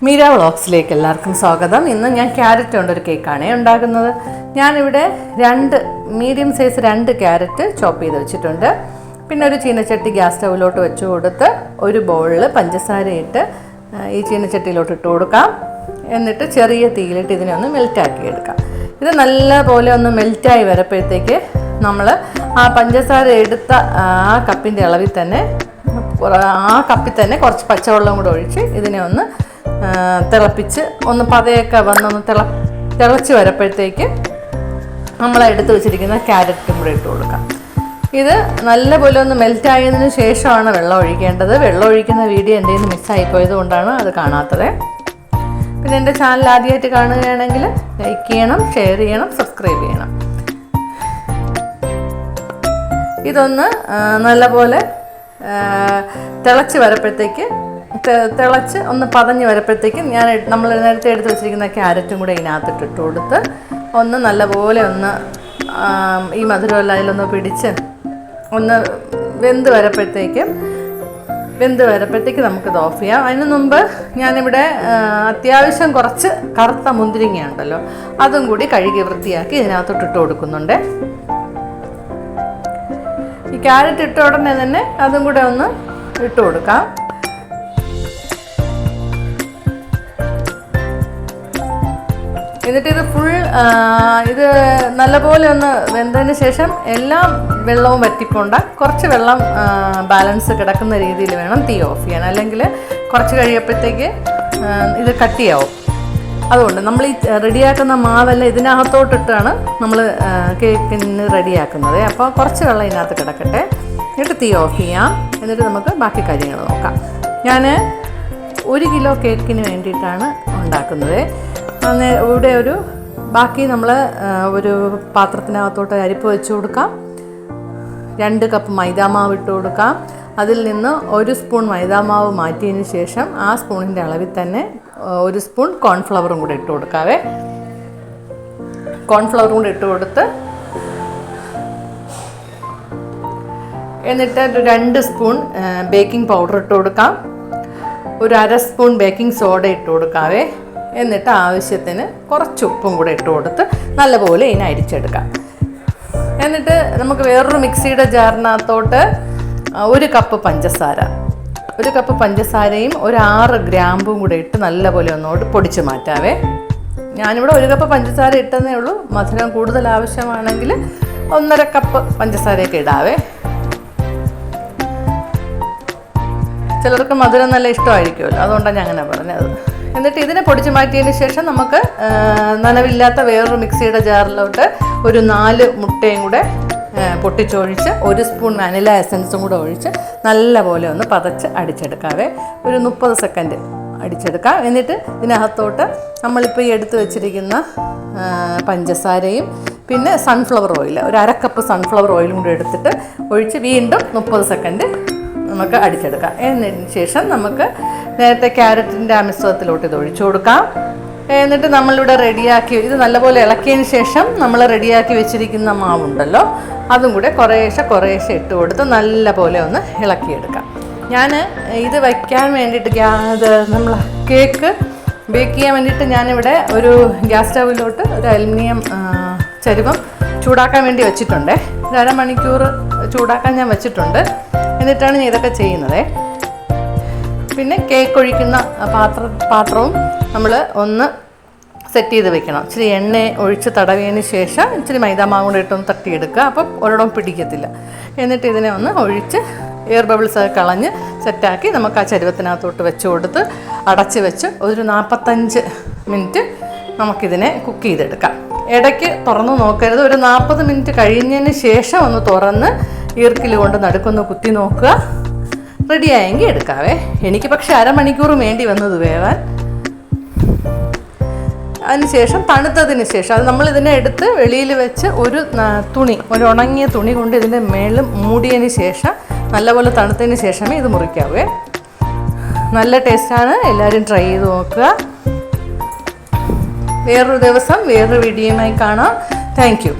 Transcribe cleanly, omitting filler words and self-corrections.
മീര വ്ളോഗ്സിലേക്ക് എല്ലാവർക്കും സ്വാഗതം. ഇന്ന് ഞാൻ ക്യാരറ്റ് കൊണ്ടൊരു കേക്കാണ് ഉണ്ടാക്കുന്നത്. ഞാനിവിടെ മീഡിയം സൈസ് 2 ക്യാരറ്റ് ചോപ്പ് ചെയ്ത് വെച്ചിട്ടുണ്ട്. പിന്നെ ഒരു ചീനച്ചട്ടി ഗ്യാസ് സ്റ്റൗവിലോട്ട് വെച്ച് കൊടുത്ത് ഒരു ബൗളിൽ പഞ്ചസാര ഇട്ട് ഈ ചീനച്ചട്ടിയിലോട്ട് ഇട്ട് കൊടുക്കാം. എന്നിട്ട് ചെറിയ തീയിലിട്ട് ഇതിനെ ഒന്ന് മെൽറ്റാക്കി എടുക്കാം. ഇത് നല്ലപോലെ ഒന്ന് മെൽറ്റായി വരപ്പോഴത്തേക്ക് നമ്മൾ ആ പഞ്ചസാര എടുത്ത ആ കപ്പിൻ്റെ അളവിൽ തന്നെ കുറച്ച് പച്ചവെള്ളം കൂടെ ഒഴിച്ച് ഇതിനെ ഒന്ന് തിളപ്പിച്ച് ഒന്ന് പതയൊക്കെ വന്നൊന്ന് തിളച്ച് വരപ്പോഴത്തേക്ക് നമ്മൾ എടുത്ത് വെച്ചിരിക്കുന്ന ക്യാരറ്റും കൂടെ ഇട്ട് കൊടുക്കാം. ഇത് നല്ലപോലെ ഒന്ന് മെൽറ്റായതിനു ശേഷമാണ് വെള്ളം ഒഴിക്കേണ്ടത്. വെള്ളം ഒഴിക്കുന്ന വീഡിയോ എൻ്റെ നിന്ന് മിസ്സായിപ്പോയത് കൊണ്ടാണ് അത് കാണാത്തത്. പിന്നെ എൻ്റെ ചാനൽ ആദ്യമായിട്ട് കാണുകയാണെങ്കിൽ ലൈക്ക് ചെയ്യണം, ഷെയർ ചെയ്യണം, സബ്സ്ക്രൈബ് ചെയ്യണം. ഇതൊന്ന് നല്ലപോലെ തിളച്ച് വരപ്പോഴത്തേക്ക് തിളച്ച് ഒന്ന് പതഞ്ഞ് വരപ്പോഴത്തേക്കും നമ്മൾ നേരത്തെ എടുത്ത് വെച്ചിരിക്കുന്ന ക്യാരറ്റും കൂടെ ഇതിനകത്തിട്ട് ഇട്ട് കൊടുത്ത് ഒന്ന് നല്ലപോലെ ഒന്ന് ഈ മധുരമെല്ലാം അതിലൊന്ന് പിടിച്ച് ഒന്ന് വെന്ത് വരപ്പോഴത്തേക്ക് നമുക്കിത് ഓഫ് ചെയ്യാം. അതിന് മുമ്പ് ഞാനിവിടെ അത്യാവശ്യം കുറച്ച് കറുത്ത മുന്തിരിങ്ങയുണ്ടല്ലോ, അതും കൂടി കഴുകി വൃത്തിയാക്കി ഇതിനകത്തോട്ട് ഇട്ട് കൊടുക്കുന്നുണ്ട്. ഈ ക്യാരറ്റ് ഇട്ട ഉടനെ തന്നെ അതും കൂടെ ഒന്ന് ഇട്ട് കൊടുക്കാം. എന്നിട്ട് ഇത് നല്ലപോലെ ഒന്ന് വെന്തതിന് ശേഷം എല്ലാം വെള്ളവും വറ്റിക്കൊണ്ട കുറച്ച് വെള്ളം ബാലൻസ് കിടക്കുന്ന രീതിയിൽ വേണം തീ ഓഫ് ചെയ്യാൻ. അല്ലെങ്കിൽ കുറച്ച് കഴിയുമ്പോഴത്തേക്ക് ഇത് കട്ടിയാവും. അതുകൊണ്ട് നമ്മൾ ഈ റെഡിയാക്കുന്ന മാവെല്ലാം ഇതിനകത്തോട്ടിട്ടാണ് നമ്മൾ കേക്കിന് റെഡിയാക്കുന്നത്. അപ്പോൾ കുറച്ച് വെള്ളം ഇതിനകത്ത് കിടക്കട്ടെ, എന്നിട്ട് തീ ഓഫ് ചെയ്യാം. എന്നിട്ട് നമുക്ക് ബാക്കി കാര്യങ്ങൾ നോക്കാം. ഞാൻ 1 കിലോ കേക്കിന് വേണ്ടിയിട്ടാണ് ഉണ്ടാക്കുന്നത്. ഇവിടെ ബാക്കി നമ്മൾ ഒരു പാത്രത്തിനകത്തോട്ട് അരിപ്പ് വെച്ച് കൊടുക്കാം. 2 കപ്പ് മൈദാമാവ് ഇട്ട് കൊടുക്കാം. അതിൽ നിന്ന് 1 സ്പൂൺ മൈദാമാവ് മാറ്റിയതിന് ശേഷം ആ സ്പൂണിൻ്റെ അളവിൽ തന്നെ 1 സ്പൂൺ കോൺഫ്ലവറും കൂടെ ഇട്ട് കൊടുക്കാവേ. കോൺഫ്ലവറും കൂടെ ഇട്ട് കൊടുത്ത് എന്നിട്ട് 2 സ്പൂൺ ബേക്കിംഗ് പൗഡർ ഇട്ട് കൊടുക്കാം. 1/2 സ്പൂൺ ബേക്കിംഗ് സോഡ ഇട്ട് കൊടുക്കാവേ. എന്നിട്ട് ആവശ്യത്തിന് കുറച്ച് ഉപ്പും കൂടെ ഇട്ട് കൊടുത്ത് നല്ലപോലെ ഇതിനെ അരിച്ചെടുക്കാം. എന്നിട്ട് നമുക്ക് വേറൊരു മിക്സിയുടെ ജാറിനകത്തോട്ട് 1 കപ്പ് പഞ്ചസാരയും 6 ഗ്രാമ്പും കൂടെ ഇട്ട് നല്ലപോലെ ഒന്നോട്ട് പൊടിച്ച് മാറ്റാവേ. ഞാനിവിടെ 1 കപ്പ് പഞ്ചസാര ഇട്ടതേ ഉള്ളൂ. മധുരം കൂടുതൽ ആവശ്യമാണെങ്കിൽ 1.5 കപ്പ് പഞ്ചസാരയൊക്കെ ഇടാവേ. ചിലർക്ക് മധുരം നല്ല ഇഷ്ടമായിരിക്കുമല്ലോ, അതുകൊണ്ടാണ് ഞാൻ അങ്ങനെ പറഞ്ഞത്. എന്നിട്ട് ഇതിനെ പൊടിച്ച് മാറ്റിയതിന് ശേഷം നമുക്ക് നനവില്ലാത്ത വേറൊരു മിക്സിയുടെ ജാറിലോട്ട് ഒരു 4 മുട്ടയും കൂടെ പൊട്ടിച്ചൊഴിച്ച് 1 സ്പൂൺ വാനില എസൻസും കൂടെ ഒഴിച്ച് നല്ലപോലെ ഒന്ന് പതച്ച് അടിച്ചെടുക്കാവേ. ഒരു 30 സെക്കൻഡ് അടിച്ചെടുക്കാം. എന്നിട്ട് ഇതിനകത്തോട്ട് നമ്മളിപ്പോൾ ഈ എടുത്ത് വെച്ചിരിക്കുന്ന പഞ്ചസാരയും പിന്നെ സൺഫ്ലവർ ഓയിൽ, ഒരു 1/2 കപ്പ് സൺഫ്ലവർ ഓയിലും കൂടെ എടുത്തിട്ട് ഒഴിച്ച് വീണ്ടും 30 സെക്കൻഡ് നമുക്ക് അടിച്ചെടുക്കാം. എന്നതിന് ശേഷം നമുക്ക് നേരത്തെ ക്യാരറ്റിൻ്റെ ആ മിശ്രിതത്തിലോട്ട് ഇത് ഒഴിച്ചു കൊടുക്കാം. എന്നിട്ട് നമ്മളിവിടെ ഇത് നല്ലപോലെ ഇളക്കിയതിന് ശേഷം നമ്മൾ റെഡിയാക്കി വെച്ചിരിക്കുന്ന മാവുണ്ടല്ലോ, അതും കൂടെ കുറേശ്ശെ ഇട്ട് കൊടുത്ത് നല്ലപോലെ ഒന്ന് ഇളക്കിയെടുക്കാം. ഞാൻ ഇത് വയ്ക്കാൻ വേണ്ടിയിട്ട് നമ്മൾ കേക്ക് ബേക്ക് ചെയ്യാൻ വേണ്ടിയിട്ട് ഞാനിവിടെ ഒരു ഗ്യാസ് സ്റ്റൗവിലോട്ട് ഒരു അലുമിനിയം ചരുവം ചൂടാക്കാൻ വേണ്ടി വെച്ചിട്ടുണ്ട്. 1/2 മണിക്കൂർ ചൂടാക്കാൻ ഞാൻ വെച്ചിട്ടുണ്ട്. എന്നിട്ടാണ് ഞാൻ ഇതൊക്കെ ചെയ്യുന്നത്. പിന്നെ കേക്ക് ഒഴിക്കുന്ന പാത്രവും നമ്മൾ ഒന്ന് സെറ്റ് ചെയ്ത് വെക്കണം. ഇച്ചിരി എണ്ണ ഒഴിച്ച് തടവിയതിന് ശേഷം ഇച്ചിരി മൈദാമാവ് കൂടെ ഇട്ടൊന്ന് തട്ടിയെടുക്കുക. അപ്പം ഒരിടവും പിടിക്കത്തില്ല. എന്നിട്ട് ഇതിനെ ഒന്ന് ഒഴിച്ച് എയർ ബബിൾസ് ഒക്കെ കളഞ്ഞ് സെറ്റാക്കി നമുക്ക് ആ ചരുവത്തിനകത്തോട്ട് വെച്ച് കൊടുത്ത് അടച്ച് വെച്ച് ഒരു 45 മിനിറ്റ് നമുക്കിതിനെ കുക്ക് ചെയ്തെടുക്കാം. ഇടയ്ക്ക് തുറന്ന് നോക്കരുത്. ഒരു 40 മിനിറ്റ് കഴിഞ്ഞതിന് ശേഷം ഒന്ന് തുറന്ന് ഈർക്കിൽ കൊണ്ട് നടുക്കൊന്ന് കുത്തി നോക്കുക. റെഡിയായെങ്കിൽ എടുക്കാവേ. എനിക്ക് പക്ഷേ 1/2 മണിക്കൂർ വേണ്ടി വന്നത് വേവാൻ. അതിനുശേഷം തണുത്തതിന് ശേഷം അത് നമ്മളിതിനെ എടുത്ത് വെളിയിൽ വെച്ച് ഒരു ഉണങ്ങിയ തുണി കൊണ്ട് ഇതിൻ്റെ മേളിൽ മൂടിയതിന് ശേഷം നല്ലപോലെ തണുത്തതിന് ശേഷമേ ഇത് മുറിക്കാവേ. നല്ല ടേസ്റ്റാണ്. എല്ലാവരും ട്രൈ ചെയ്ത് നോക്കുക. വേറൊരു ദിവസം വേറൊരു വീഡിയോയുമായി കാണാം. Thank you.